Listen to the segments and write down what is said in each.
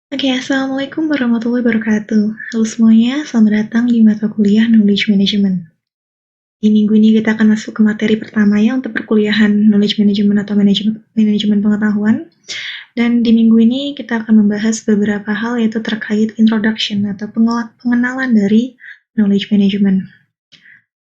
Oke, Assalamualaikum warahmatullahi wabarakatuh. Halo semuanya, selamat datang di mata kuliah Knowledge Management. Di minggu ini kita akan masuk ke materi pertama ya untuk perkuliahan Knowledge Management atau manajemen pengetahuan. Dan di minggu ini kita akan membahas beberapa hal yaitu terkait introduction atau pengenalan dari Knowledge Management.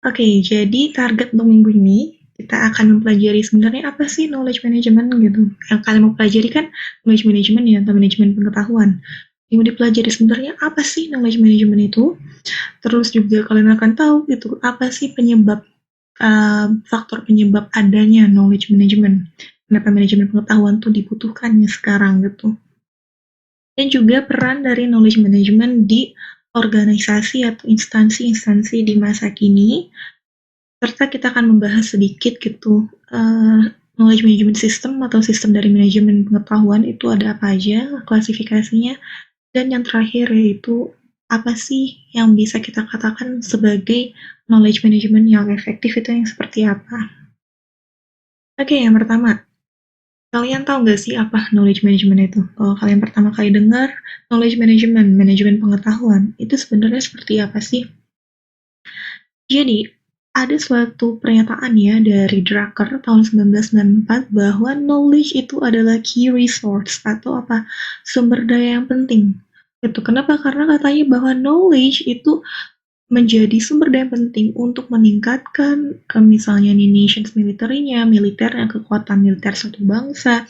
Oke, jadi target untuk minggu ini kita akan mempelajari sebenarnya apa sih knowledge management gitu. Yang kalian mau pelajari kan knowledge management ya atau manajemen pengetahuan. Yang mau dipelajari sebenarnya apa sih knowledge management itu? Terus juga kalian akan tahu gitu apa sih penyebab faktor penyebab adanya knowledge management. Kenapa manajemen pengetahuan tuh dibutuhkannya sekarang gitu. Dan juga peran dari knowledge management di organisasi atau instansi-instansi di masa kini, serta kita akan membahas sedikit gitu knowledge management system atau sistem dari manajemen pengetahuan itu ada apa aja, klasifikasinya, dan yang terakhir yaitu apa sih yang bisa kita katakan sebagai knowledge management yang efektif itu yang seperti apa? Oke, yang pertama, kalian tahu nggak sih apa knowledge management itu? Kalau kalian pertama kali dengar knowledge management, manajemen pengetahuan, itu sebenarnya seperti apa sih? Jadi, ada suatu pernyataan ya dari Drucker tahun 1994 bahwa knowledge itu adalah key resource atau apa sumber daya yang penting. Itu kenapa? Karena katanya bahwa knowledge itu menjadi sumber daya penting untuk meningkatkan misalnya nih nations militernya, kekuatan militer suatu bangsa,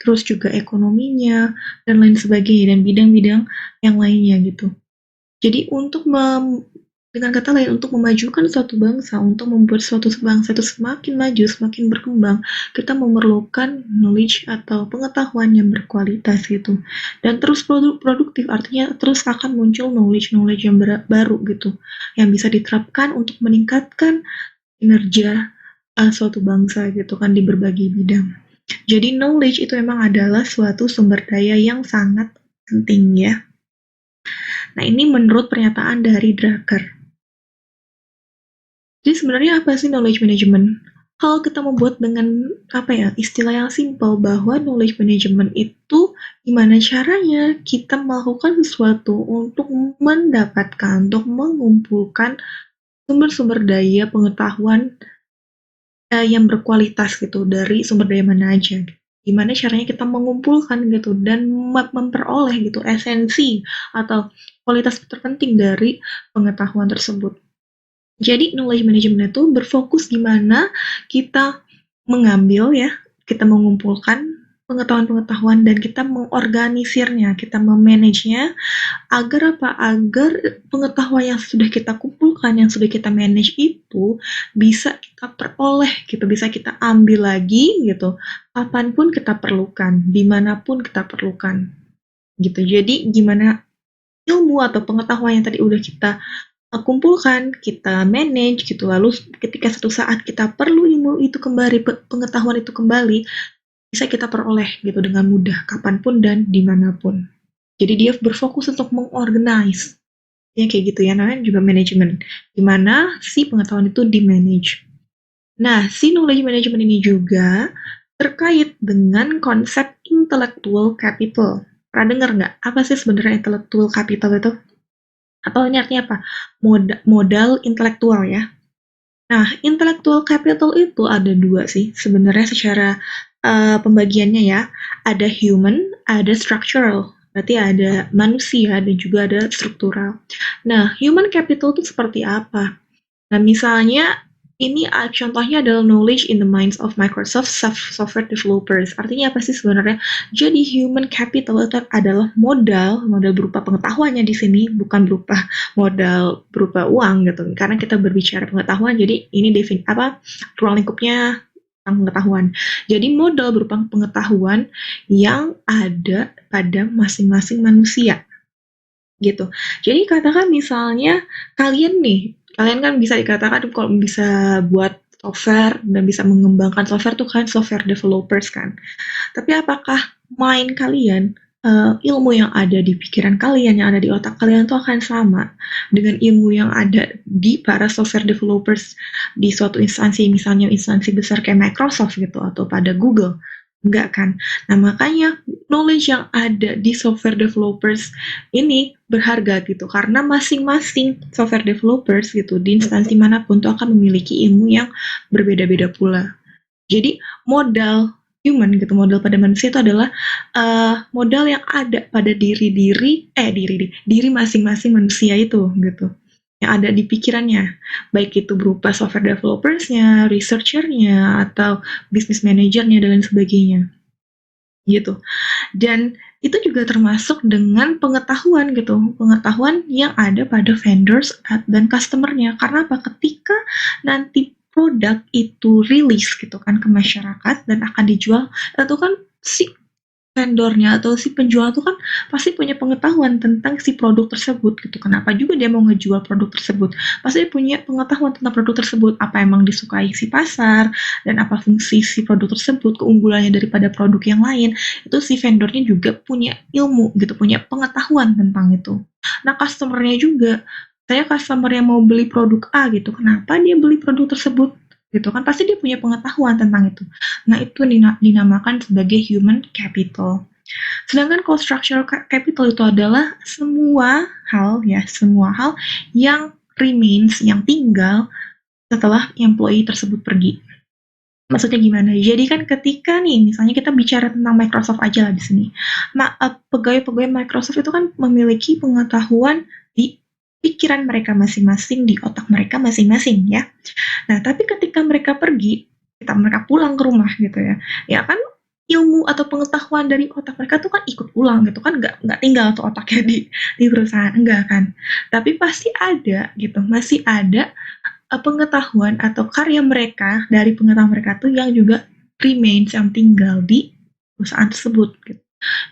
terus juga ekonominya, dan lain sebagainya, dan bidang-bidang yang lainnya gitu. Jadi dengan kata lain, untuk memajukan suatu bangsa, untuk membuat suatu bangsa itu semakin maju, semakin berkembang, kita memerlukan knowledge atau pengetahuan yang berkualitas gitu. Dan terus produktif, artinya terus akan muncul knowledge-knowledge yang baru gitu, yang bisa diterapkan untuk meningkatkan kinerja suatu bangsa gitu kan di berbagai bidang. Jadi knowledge itu memang adalah suatu sumber daya yang sangat penting ya. Nah ini menurut pernyataan dari Drucker. Jadi sebenarnya apa sih knowledge management? Kalau kita membuat dengan apa ya istilah yang simpel bahwa knowledge management itu gimana caranya kita melakukan sesuatu untuk mendapatkan, untuk mengumpulkan sumber-sumber daya pengetahuan yang berkualitas gitu dari sumber daya mana aja. Gimana caranya kita mengumpulkan gitu dan memperoleh gitu esensi atau kualitas terpenting dari pengetahuan tersebut. Jadi knowledge management itu berfokus gimana kita mengambil ya, kita mengumpulkan pengetahuan-pengetahuan dan kita mengorganisirnya, kita memanagenya agar apa? Agar pengetahuan yang sudah kita kumpulkan, yang sudah kita manage itu bisa kita peroleh gitu, bisa kita ambil lagi gitu, kapanpun kita perlukan, dimanapun kita perlukan gitu. Jadi gimana ilmu atau pengetahuan yang tadi udah kita kumpulkan, kita manage gitu. Lalu ketika satu saat kita perlu ilmu itu kembali, pengetahuan itu kembali, bisa kita peroleh gitu dengan mudah, kapanpun dan dimanapun. Jadi dia berfokus untuk mengorganize. Ya kayak gitu ya, namanya juga manajemen. Dimana si pengetahuan itu di-manage. Nah, si knowledge management ini juga terkait dengan konsep intellectual capital. Pernah dengar nggak? Apa sih sebenarnya intellectual capital itu? Atau ini artinya apa? Modal intelektual ya. Nah, intellectual capital itu ada dua sih sebenarnya secara pembagiannya ya. Ada human, ada structural. Berarti ada manusia dan juga ada struktural. Nah, human capital itu seperti apa? Nah, misalnya ini contohnya adalah knowledge in the minds of Microsoft software developers. Artinya apa sih sebenarnya? Jadi human capital itu adalah modal berupa pengetahuannya di sini, bukan berupa modal berupa uang gitu. Karena kita berbicara pengetahuan, jadi ini ruang lingkupnya tentang pengetahuan. Jadi modal berupa pengetahuan yang ada pada masing-masing manusia gitu. Jadi katakan misalnya kalian kan bisa dikatakan kalau bisa buat software dan bisa mengembangkan software tuh kan software developers kan. Tapi apakah mind kalian, ilmu yang ada di pikiran kalian, yang ada di otak kalian tuh akan sama dengan ilmu yang ada di para software developers di suatu instansi, misalnya instansi besar kayak Microsoft gitu atau pada Google? Enggak kan? Nah, makanya knowledge yang ada di software developers ini berharga gitu, karena masing-masing software developers gitu di instansi manapun tuh akan memiliki ilmu yang berbeda-beda pula. Jadi modal human gitu, modal pada manusia itu adalah modal yang ada pada diri masing-masing manusia itu gitu, yang ada di pikirannya, baik itu berupa software developersnya, researchernya, atau business manajernya dan lain sebagainya gitu. Dan itu juga termasuk dengan pengetahuan gitu, pengetahuan yang ada pada vendors dan customernya. Karena apa? Ketika nanti produk itu rilis gitu kan ke masyarakat dan akan dijual, itu kan si vendornya atau si penjual itu kan pasti punya pengetahuan tentang si produk tersebut gitu. Kenapa juga dia mau ngejual produk tersebut? Pasti dia punya pengetahuan tentang produk tersebut, apa emang disukai si pasar dan apa fungsi si produk tersebut, keunggulannya daripada produk yang lain. Itu si vendornya juga punya ilmu gitu, punya pengetahuan tentang itu. Nah, customernya juga, saya customer yang mau beli produk A gitu, kenapa dia beli produk tersebut? Gitu kan pasti dia punya pengetahuan tentang itu. Nah, itu dinamakan sebagai human capital. Sedangkan kalau structural capital itu adalah semua hal yang remains, yang tinggal setelah employee tersebut pergi. Maksudnya gimana? Jadi kan ketika nih, misalnya kita bicara tentang Microsoft aja lah di sini. Pegawai-pegawai Microsoft itu kan memiliki pengetahuan di pikiran mereka masing-masing, di otak mereka masing-masing ya. Nah, tapi ketika mereka pergi, mereka pulang ke rumah gitu ya, ya kan ilmu atau pengetahuan dari otak mereka tuh kan ikut pulang gitu kan, nggak tinggal tuh otaknya di perusahaan, enggak kan. Tapi pasti ada gitu, masih ada pengetahuan atau karya mereka dari pengetahuan mereka tuh yang juga remains, yang tinggal di perusahaan tersebut gitu.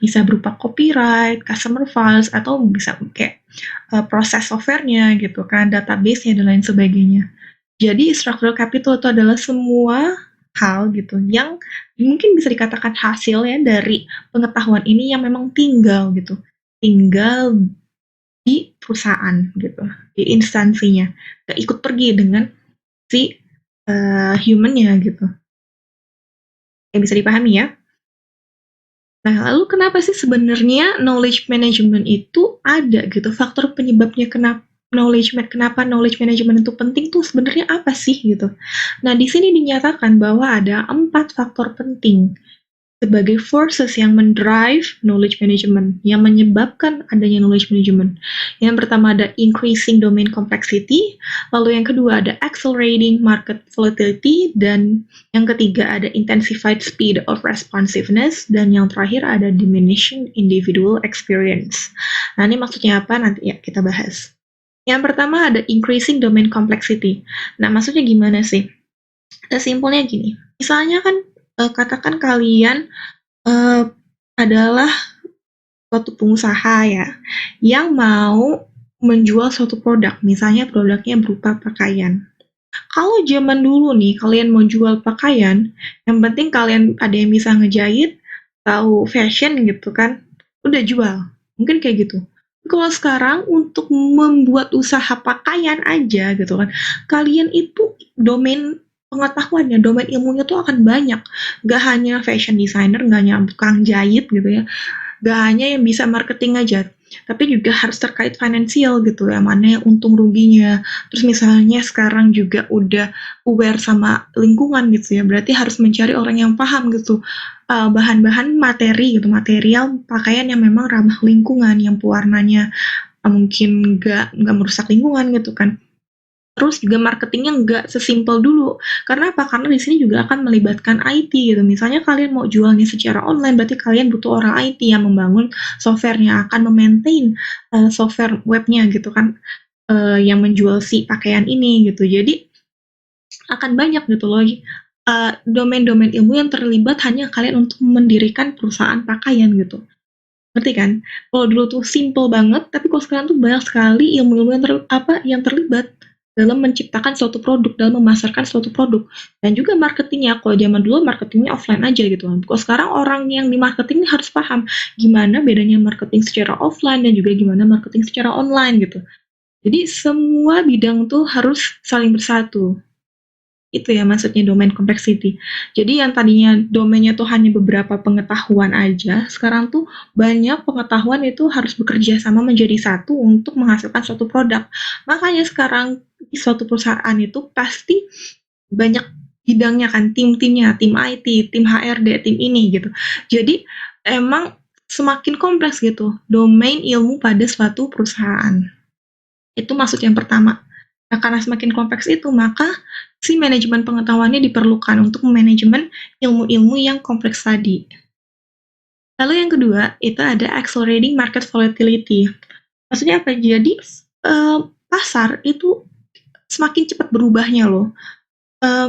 Bisa berupa copyright, customer files, atau bisa kayak proses softwarenya gitu kan, database-nya dan lain sebagainya. Jadi structural capital itu adalah semua hal gitu yang mungkin bisa dikatakan hasil ya dari pengetahuan ini yang memang tinggal gitu. Tinggal di perusahaan gitu, di instansinya. Gak ikut pergi dengan si human-nya gitu. Yang bisa dipahami ya. Nah, lalu kenapa sih sebenarnya knowledge management itu ada gitu? Faktor penyebabnya kenapa knowledge management itu penting tuh sebenarnya apa sih gitu? Nah, di sini dinyatakan bahwa ada 4 faktor penting sebagai forces yang mendrive knowledge management, yang menyebabkan adanya knowledge management. Yang pertama ada increasing domain complexity, lalu yang kedua ada accelerating market volatility, dan yang ketiga ada intensified speed of responsiveness, dan yang terakhir ada diminishing individual experience. Nah, ini maksudnya apa? Nanti ya kita bahas. Yang pertama ada increasing domain complexity. Nah, maksudnya gimana sih? Simpelnya gini, misalnya kan katakan kalian adalah suatu pengusaha ya, yang mau menjual suatu produk, misalnya produknya berupa pakaian. Kalau zaman dulu nih, kalian mau jual pakaian, yang penting kalian ada yang bisa ngejahit, tahu fashion gitu kan, udah jual. Mungkin kayak gitu. Kalau sekarang untuk membuat usaha pakaian aja gitu kan, kalian itu domain pengetahuannya, domain ilmunya tuh akan banyak. Gak hanya fashion designer, gak hanya tukang jahit gitu ya, gak hanya yang bisa marketing aja, tapi juga harus terkait finansial gitu ya, mana yang untung ruginya. Terus misalnya sekarang juga udah aware sama lingkungan gitu ya, berarti harus mencari orang yang paham gitu, bahan-bahan materi gitu, material pakaian yang memang ramah lingkungan, yang pewarnanya mungkin nggak merusak lingkungan gitu kan. Terus juga marketingnya nggak sesimpel dulu. Karena apa? Karena di sini juga akan melibatkan IT gitu. Misalnya kalian mau jualnya secara online, berarti kalian butuh orang IT yang membangun softwarenya, akan memaintain software webnya gitu kan, yang menjual si pakaian ini gitu. Jadi akan banyak gitu loh domain-domain ilmu yang terlibat hanya kalian untuk mendirikan perusahaan pakaian gitu. Ngerti kan? Kalau dulu tuh simple banget, tapi kalau sekarang tuh banyak sekali ilmu-ilmu yang terlibat dalam menciptakan suatu produk, dalam memasarkan suatu produk. Dan juga marketingnya, kalau zaman dulu marketingnya offline aja gitu kan. Kalau sekarang orang yang di marketing harus paham gimana bedanya marketing secara offline dan juga gimana marketing secara online gitu. Jadi semua bidang tuh harus saling bersatu. Itu ya maksudnya domain complexity. Jadi yang tadinya domainnya tuh hanya beberapa pengetahuan aja, sekarang tuh banyak pengetahuan itu harus bekerja sama menjadi satu untuk menghasilkan suatu produk. Makanya sekarang di suatu perusahaan itu pasti banyak bidangnya kan, tim-timnya, tim IT, tim HRD, tim ini gitu. Jadi emang semakin kompleks gitu domain ilmu pada suatu perusahaan. Itu maksud yang pertama. Nah, karena semakin kompleks itu, maka si manajemen pengetahuannya diperlukan untuk manajemen ilmu-ilmu yang kompleks tadi. Lalu yang kedua, itu ada accelerating market volatility. Maksudnya apa? Jadi, pasar itu semakin cepat berubahnya loh.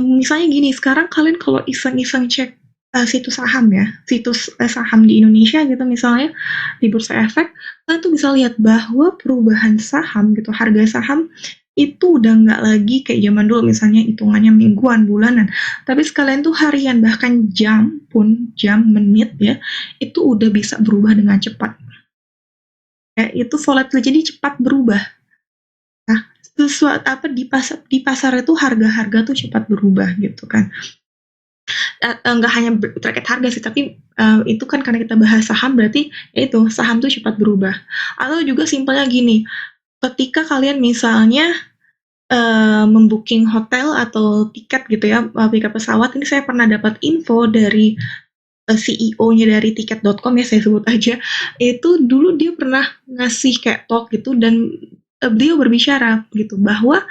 Misalnya gini, sekarang kalian kalau iseng-iseng cek situs saham ya, situs saham di Indonesia gitu misalnya, di Bursa Efek, kalian tuh bisa lihat bahwa perubahan saham gitu, harga saham itu udah nggak lagi kayak zaman dulu misalnya hitungannya mingguan, bulanan, tapi sekalian tuh harian, bahkan jam pun, jam, menit ya, itu udah bisa berubah dengan cepat. Ya, itu volatil, jadi cepat berubah. Nah, sesuatu apa di pasar itu harga-harga tuh cepat berubah gitu kan. Nggak hanya terkait harga sih, tapi itu kan karena kita bahas saham berarti ya itu saham tuh cepat berubah. Atau juga simpelnya gini, ketika kalian misalnya membooking hotel atau tiket gitu ya, tiket pesawat, ini saya pernah dapat info dari CEO-nya dari tiket.com ya saya sebut aja, itu dulu dia pernah ngasih kayak talk gitu dan beliau berbicara gitu bahwa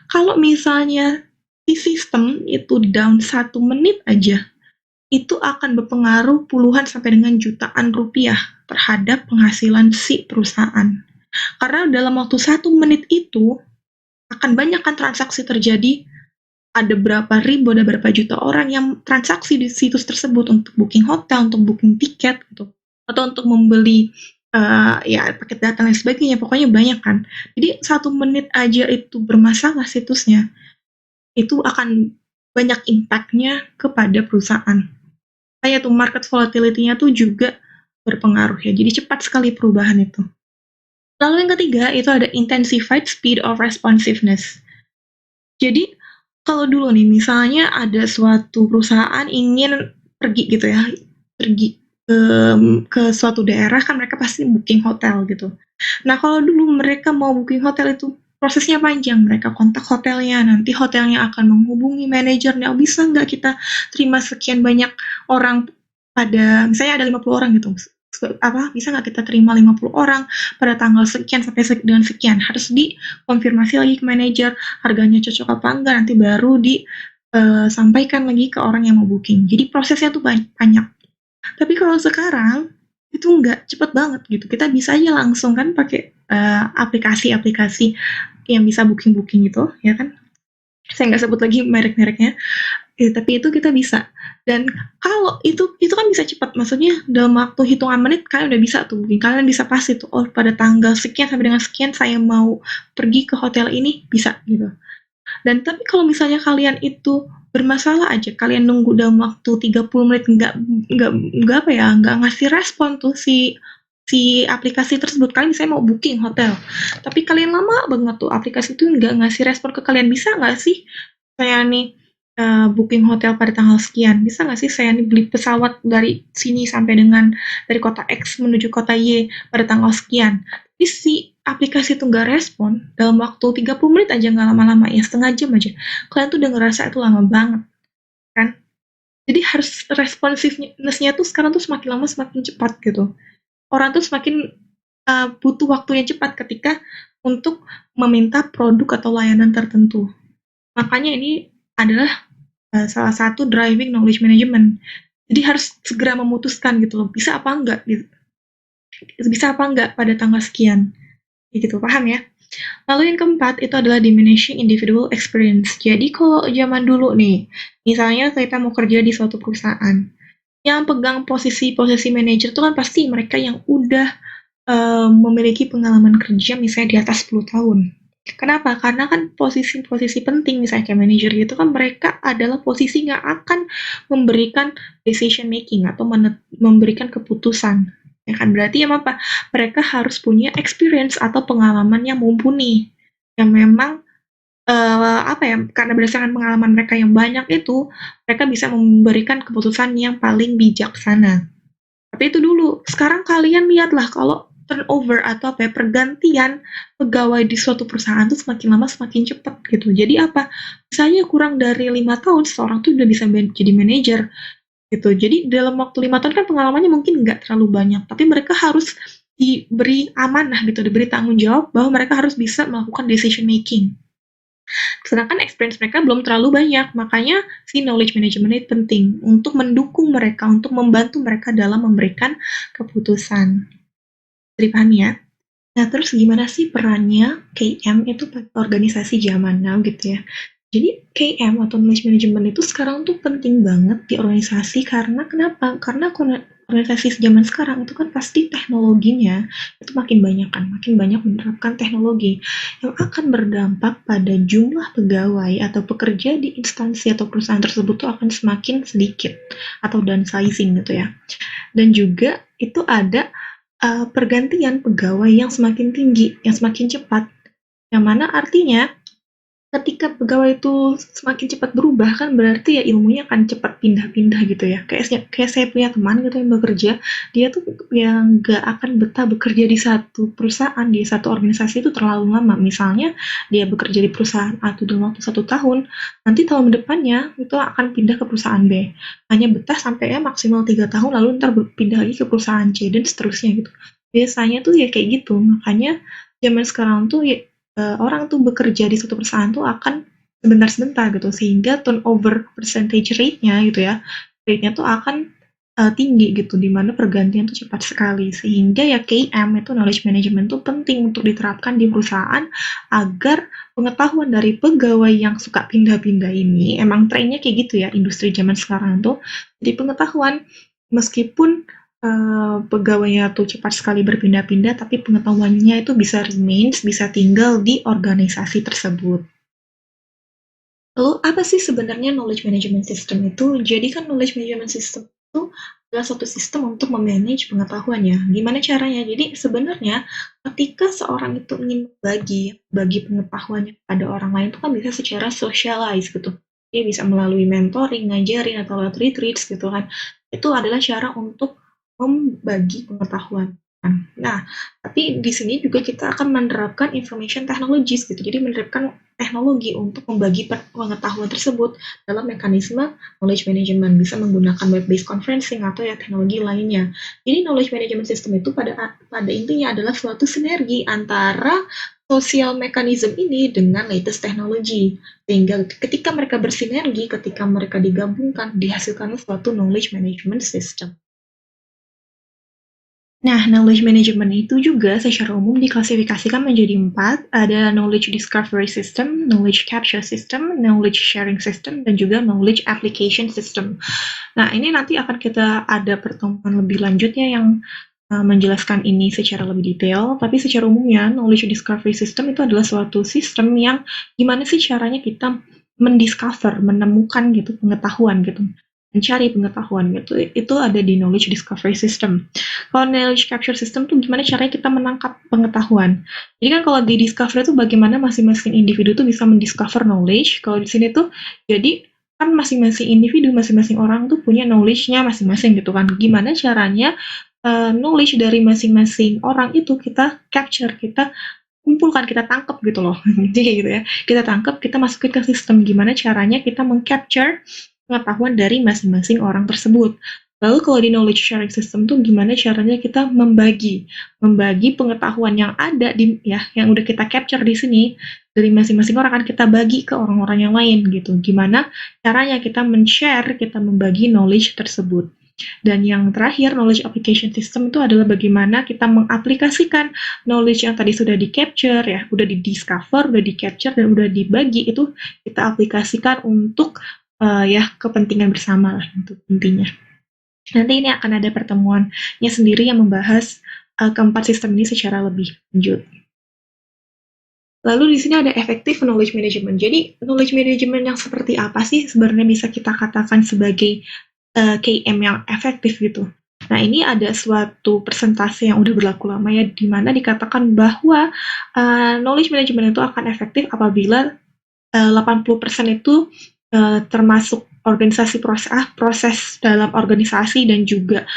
kalau misalnya si sistem itu down 1 menit aja, itu akan berpengaruh puluhan sampai dengan jutaan rupiah terhadap penghasilan si perusahaan. Karena dalam waktu 1 menit itu akan banyak kan transaksi terjadi, ada berapa ribu, ada berapa juta orang yang transaksi di situs tersebut untuk booking hotel, untuk booking tiket, gitu. Atau untuk membeli ya paket data dan lain sebagainya, pokoknya banyak kan. Jadi 1 menit aja itu bermasalah situsnya, itu akan banyak impact-nya kepada perusahaan. Kayak tuh market volatility-nya tuh juga berpengaruh ya, jadi cepat sekali perubahan itu. Lalu yang ketiga itu ada intensified speed of responsiveness. Jadi kalau dulu nih misalnya ada suatu perusahaan ingin pergi gitu ya, pergi ke suatu daerah kan mereka pasti booking hotel gitu. Nah kalau dulu mereka mau booking hotel itu prosesnya panjang, mereka kontak hotelnya, nanti hotelnya akan menghubungi manajernya, oh, bisa nggak kita terima sekian banyak orang pada, misalnya ada 50 orang gitu, bisa nggak kita terima 50 orang pada tanggal sekian sampai dengan sekian, harus dikonfirmasi lagi ke manajer, harganya cocok apa enggak, nanti baru disampaikan lagi ke orang yang mau booking. Jadi prosesnya tuh banyak. Tapi kalau sekarang itu enggak, cepet banget gitu. Kita bisa aja langsung kan pakai aplikasi-aplikasi yang bisa booking-booking gitu, ya kan? Saya nggak sebut lagi merek-mereknya. Tapi itu kita bisa. Dan kalau itu kan bisa cepat, maksudnya dalam waktu hitungan menit kalian udah bisa tuh booking. Kalian bisa pasti tuh, oh pada tanggal sekian sampai dengan sekian saya mau pergi ke hotel ini, bisa gitu. Dan tapi kalau misalnya kalian itu bermasalah aja, kalian nunggu dalam waktu 30 menit nggak apa ya, nggak ngasih respon tuh si si aplikasi tersebut, kalian misalnya mau booking hotel, tapi kalian lama banget tuh aplikasi itu nggak ngasih respon ke kalian, bisa nggak sih saya nih booking hotel pada tanggal sekian, bisa nggak sih saya nih beli pesawat dari sini sampai dengan dari kota X menuju kota Y pada tanggal sekian, tapi si aplikasi itu nggak respon, dalam waktu 30 menit aja, nggak lama-lama ya, setengah jam aja, kalian tuh udah ngerasa itu lama banget, kan? Jadi harus responsiveness-nya tuh sekarang tuh semakin lama semakin cepat gitu. Orang tuh semakin butuh waktu yang cepat ketika untuk meminta produk atau layanan tertentu. Makanya ini adalah salah satu driving knowledge management. Jadi harus segera memutuskan gitu loh, bisa apa enggak gitu. Bisa apa enggak pada tanggal sekian. Gitu, paham ya? Lalu yang keempat itu adalah diminishing individual experience. Jadi kalau zaman dulu nih, misalnya kita mau kerja di suatu perusahaan, yang pegang posisi-posisi manajer itu kan pasti mereka yang udah memiliki pengalaman kerja misalnya di atas 10 tahun. Kenapa? Karena kan posisi-posisi penting misalnya kayak manajer gitu kan mereka adalah posisi yang akan memberikan decision making atau memberikan keputusan. Ya kan berarti apa? Mereka harus punya experience atau pengalaman yang mumpuni yang memang karena berdasarkan pengalaman mereka yang banyak itu, mereka bisa memberikan keputusan yang paling bijaksana. Tapi itu dulu, sekarang kalian lihatlah kalau turnover atau pergantian pegawai di suatu perusahaan tuh semakin lama semakin cepat gitu. Jadi apa? Misalnya kurang dari 5 tahun, seseorang tuh udah bisa jadi manajer gitu. Jadi dalam waktu 5 tahun kan pengalamannya mungkin nggak terlalu banyak, tapi mereka harus diberi amanah gitu, diberi tanggung jawab bahwa mereka harus bisa melakukan decision making. Sedangkan experience mereka belum terlalu banyak, makanya si knowledge management ini penting untuk mendukung mereka, untuk membantu mereka dalam memberikan keputusan. Dipahami ya? Nah, terus gimana sih perannya KM itu pada organisasi zaman now gitu ya? Jadi KM atau knowledge management itu sekarang tuh penting banget di organisasi karena kenapa? Karena organisasi zaman sekarang itu kan pasti teknologinya itu makin banyak kan, makin banyak menerapkan teknologi yang akan berdampak pada jumlah pegawai atau pekerja di instansi atau perusahaan tersebut tuh akan semakin sedikit atau downsizing gitu ya. Dan juga itu ada pergantian pegawai yang semakin tinggi, yang semakin cepat, yang mana artinya ketika pegawai itu semakin cepat berubah kan berarti ya ilmunya akan cepat pindah-pindah gitu ya. Kayak saya punya teman gitu yang bekerja, dia tuh yang nggak akan betah bekerja di satu perusahaan, di satu organisasi itu terlalu lama. Misalnya dia bekerja di perusahaan A itu dalam waktu 1 tahun, nanti tahun depannya itu akan pindah ke perusahaan B. Hanya betah sampai ya maksimal 3 tahun, lalu ntar pindah lagi ke perusahaan C dan seterusnya gitu. Biasanya tuh ya kayak gitu, makanya zaman sekarang tuh ya orang tuh bekerja di suatu perusahaan tuh akan sebentar-sebentar gitu sehingga turnover percentage rate-nya gitu ya, rate-nya tuh akan tinggi gitu di mana pergantian tuh cepat sekali sehingga ya KM itu knowledge management tuh penting untuk diterapkan di perusahaan agar pengetahuan dari pegawai yang suka pindah-pindah ini emang trennya kayak gitu ya industri zaman sekarang tuh jadi pengetahuan meskipun pegawainya tuh cepat sekali berpindah-pindah, tapi pengetahuannya itu bisa remains, bisa tinggal di organisasi tersebut. Lalu apa sih sebenarnya knowledge management system itu? Jadi kan knowledge management system itu adalah suatu sistem untuk memanage pengetahuannya. Gimana caranya? Jadi sebenarnya ketika seorang itu ingin bagi pengetahuannya pada orang lain itu kan bisa secara socialize gitu. Dia bisa melalui mentoring, ngajarin atau lewat retreats gitu kan. Itu adalah cara untuk membagi pengetahuan. Nah, tapi di sini juga kita akan menerapkan information technologies gitu. Jadi menerapkan teknologi untuk membagi pengetahuan tersebut dalam mekanisme knowledge management bisa menggunakan web-based conferencing atau ya teknologi lainnya. Jadi knowledge management system itu pada intinya adalah suatu sinergi antara social mechanism ini dengan latest technology. Sehingga ketika mereka bersinergi, ketika mereka digabungkan, dihasilkan suatu knowledge management system. Nah, knowledge management itu juga secara umum diklasifikasikan menjadi 4. Ada knowledge discovery system, knowledge capture system, knowledge sharing system, dan juga knowledge application system. Nah, ini nanti akan kita ada pertemuan lebih lanjutnya yang menjelaskan ini secara lebih detail, tapi secara umumnya knowledge discovery system itu adalah suatu sistem yang gimana sih caranya kita mendiscover, menemukan gitu pengetahuan gitu, mencari pengetahuan gitu. Itu ada di knowledge discovery system. Kalau knowledge capture system tuh gimana caranya kita menangkap pengetahuan. Jadi kan kalau di discover itu bagaimana masing-masing individu tuh bisa mendiscover knowledge. Kalau di sini tuh jadi kan masing-masing individu, masing-masing orang tuh punya knowledge-nya masing-masing gitu kan. Gimana caranya knowledge dari masing-masing orang itu kita capture, kita kumpulkan, kita tangkap gitu loh. Jadi kayak gitu ya. Kita tangkap, kita masukin ke sistem. Gimana caranya kita mengcapture pengetahuan dari masing-masing orang tersebut. Lalu kalau di knowledge sharing system tuh gimana caranya kita membagi pengetahuan yang ada di ya yang udah kita capture di sini dari masing-masing orang kan kita bagi ke orang-orang yang lain gitu. Gimana caranya kita men-share, kita membagi knowledge tersebut. Dan yang terakhir, knowledge application system itu adalah bagaimana kita mengaplikasikan knowledge yang tadi sudah di-capture, ya, udah di-discover, udah di-capture, dan udah dibagi, itu kita aplikasikan untuk ya kepentingan bersama lah, untuk intinya. Nanti ini akan ada pertemuannya sendiri yang membahas keempat sistem ini secara lebih lanjut. Lalu di sini ada effective knowledge management. Jadi knowledge management yang seperti apa sih sebenarnya bisa kita katakan sebagai KM yang efektif gitu. Nah, ini ada suatu persentase yang udah berlaku lama ya, di mana dikatakan bahwa knowledge management itu akan efektif apabila 80% itu termasuk proses dalam organisasi dan juga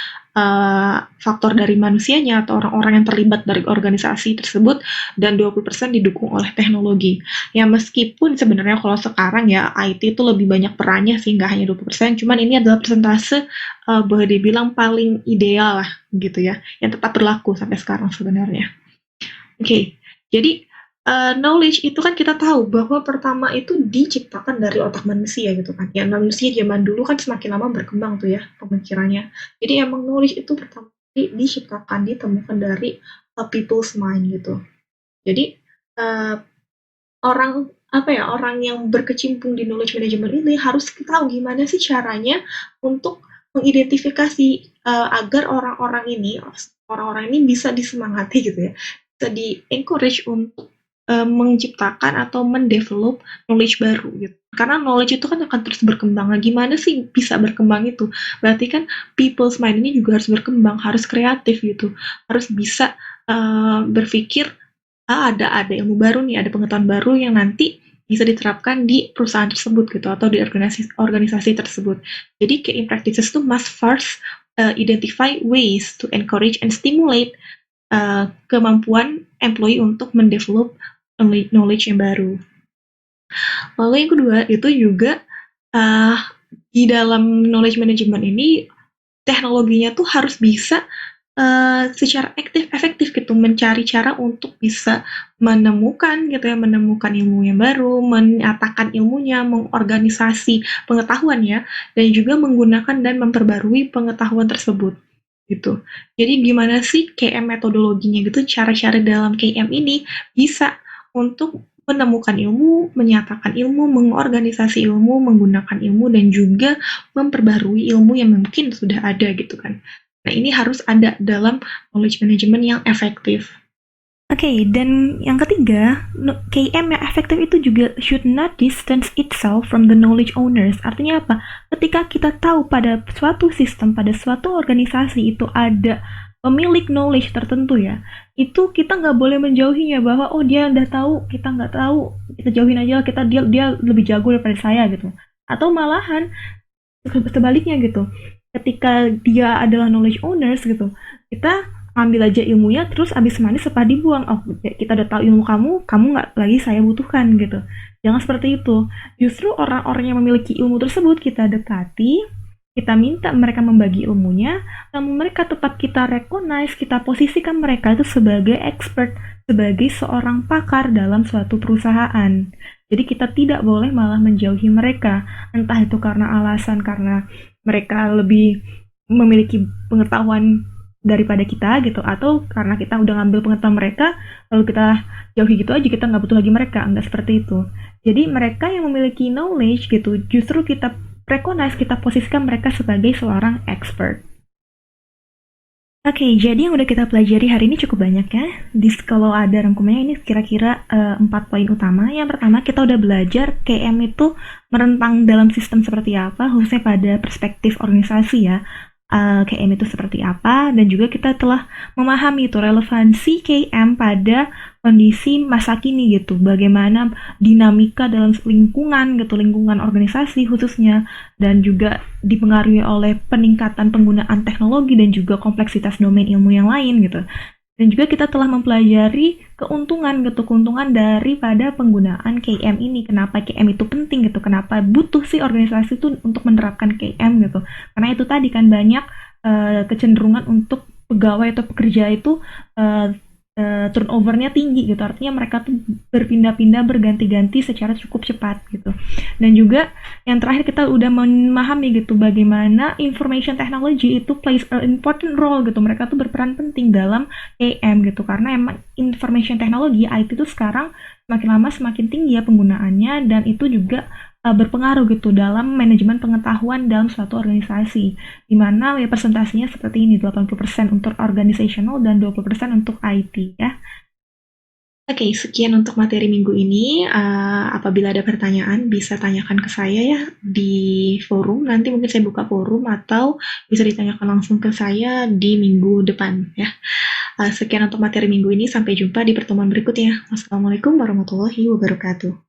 faktor dari manusianya atau orang-orang yang terlibat dari organisasi tersebut, dan 20% didukung oleh teknologi. Ya meskipun sebenarnya kalau sekarang ya IT itu lebih banyak perannya sih, nggak hanya 20%, cuman ini adalah persentase boleh dibilang paling ideal lah gitu ya, yang tetap berlaku sampai sekarang sebenarnya. Oke, jadi knowledge itu kan kita tahu bahwa pertama itu diciptakan dari otak manusia gitu kan. Ya manusia zaman dulu kan semakin lama berkembang tuh ya pemikirannya. Jadi emang knowledge itu pertama diciptakan, ditemukan dari people's mind gitu. Jadi orang apa ya, orang yang berkecimpung di knowledge management ini harus tahu gimana sih caranya untuk mengidentifikasi agar orang-orang ini bisa disemangati gitu ya, bisa di encourage untuk menciptakan atau mendevelop knowledge baru gitu. Karena knowledge itu kan akan terus berkembang. Nah, gimana sih bisa berkembang itu? Berarti kan people's mind ini juga harus berkembang, harus kreatif gitu, harus bisa berpikir ada ilmu baru nih, ada pengetahuan baru yang nanti bisa diterapkan di perusahaan tersebut gitu atau di organisasi tersebut. Jadi KM practices itu must first identify ways to encourage and stimulate kemampuan employee untuk mendevelop knowledge yang baru. Lalu yang kedua itu juga di dalam knowledge management ini teknologinya tuh harus bisa secara efektif gitu mencari cara untuk bisa menemukan gitu ya, menemukan ilmu yang baru, menyatakan ilmunya, mengorganisasi pengetahuannya, dan juga menggunakan dan memperbarui pengetahuan tersebut gitu. Jadi gimana sih KM metodologinya gitu, cara-cara dalam KM ini bisa untuk menemukan ilmu, menyatakan ilmu, mengorganisasi ilmu, menggunakan ilmu, dan juga memperbarui ilmu yang mungkin sudah ada gitu kan. Nah, ini harus ada dalam knowledge management yang efektif. Oke, dan yang ketiga, KM yang efektif itu juga should not distance itself from the knowledge owners. Artinya apa? Ketika kita tahu pada suatu sistem, pada suatu organisasi itu ada pemilik knowledge tertentu ya, itu kita nggak boleh menjauhinya bahwa oh dia udah tahu, kita nggak tahu, kita jauhin aja, dia lebih jago daripada saya gitu. Atau malahan sebaliknya gitu, ketika dia adalah knowledge owners gitu, kita ambil aja ilmunya terus abis manis setelah dibuang. Oh, kita udah tahu ilmu kamu nggak lagi saya butuhkan gitu. Jangan seperti itu. Justru orang-orang yang memiliki ilmu tersebut kita dekati, kita minta mereka membagi ilmunya, namun mereka tetap kita recognize, kita posisikan mereka itu sebagai expert, sebagai seorang pakar dalam suatu perusahaan. Jadi kita tidak boleh malah menjauhi mereka, entah itu karena alasan karena mereka lebih memiliki pengetahuan daripada kita gitu, atau karena kita udah ngambil pengetahuan mereka lalu kita jauhi gitu aja, kita nggak butuh lagi mereka. Nggak seperti itu. Jadi mereka yang memiliki knowledge gitu justru kita recognize, kita posisikan mereka sebagai seorang expert. Oke, jadi yang udah kita pelajari hari ini cukup banyak ya. Kalau ada rangkumannya ini kira-kira 4 poin utama. Yang pertama, kita udah belajar KM itu merentang dalam sistem seperti apa, khususnya pada perspektif organisasi ya. KM itu seperti apa, dan juga kita telah memahami itu relevansi KM pada kondisi masa kini gitu, bagaimana dinamika dalam lingkungan gitu, lingkungan organisasi khususnya, dan juga dipengaruhi oleh peningkatan penggunaan teknologi dan juga kompleksitas domain ilmu yang lain gitu. Dan juga kita telah mempelajari keuntungan daripada penggunaan KM ini. Kenapa KM itu penting gitu, kenapa butuh sih organisasi itu untuk menerapkan KM gitu. Karena itu tadi kan banyak kecenderungan untuk pegawai atau pekerja itu turnovernya tinggi gitu, artinya mereka tuh berpindah-pindah, berganti-ganti secara cukup cepat gitu. Dan juga yang terakhir kita udah memahami gitu bagaimana information technology itu plays an important role gitu, mereka tuh berperan penting dalam AM gitu, karena emang information technology IT itu sekarang semakin lama semakin tinggi ya penggunaannya, dan itu juga berpengaruh gitu dalam manajemen pengetahuan dalam suatu organisasi, di mana ya presentasinya seperti ini, 80% untuk organizational dan 20% untuk IT ya. Oke, sekian untuk materi minggu ini. Apabila ada pertanyaan, bisa tanyakan ke saya ya di forum. Nanti mungkin saya buka forum atau bisa ditanyakan langsung ke saya di minggu depan ya. Sekian untuk materi minggu ini. Sampai jumpa di pertemuan berikutnya. Wassalamualaikum warahmatullahi wabarakatuh.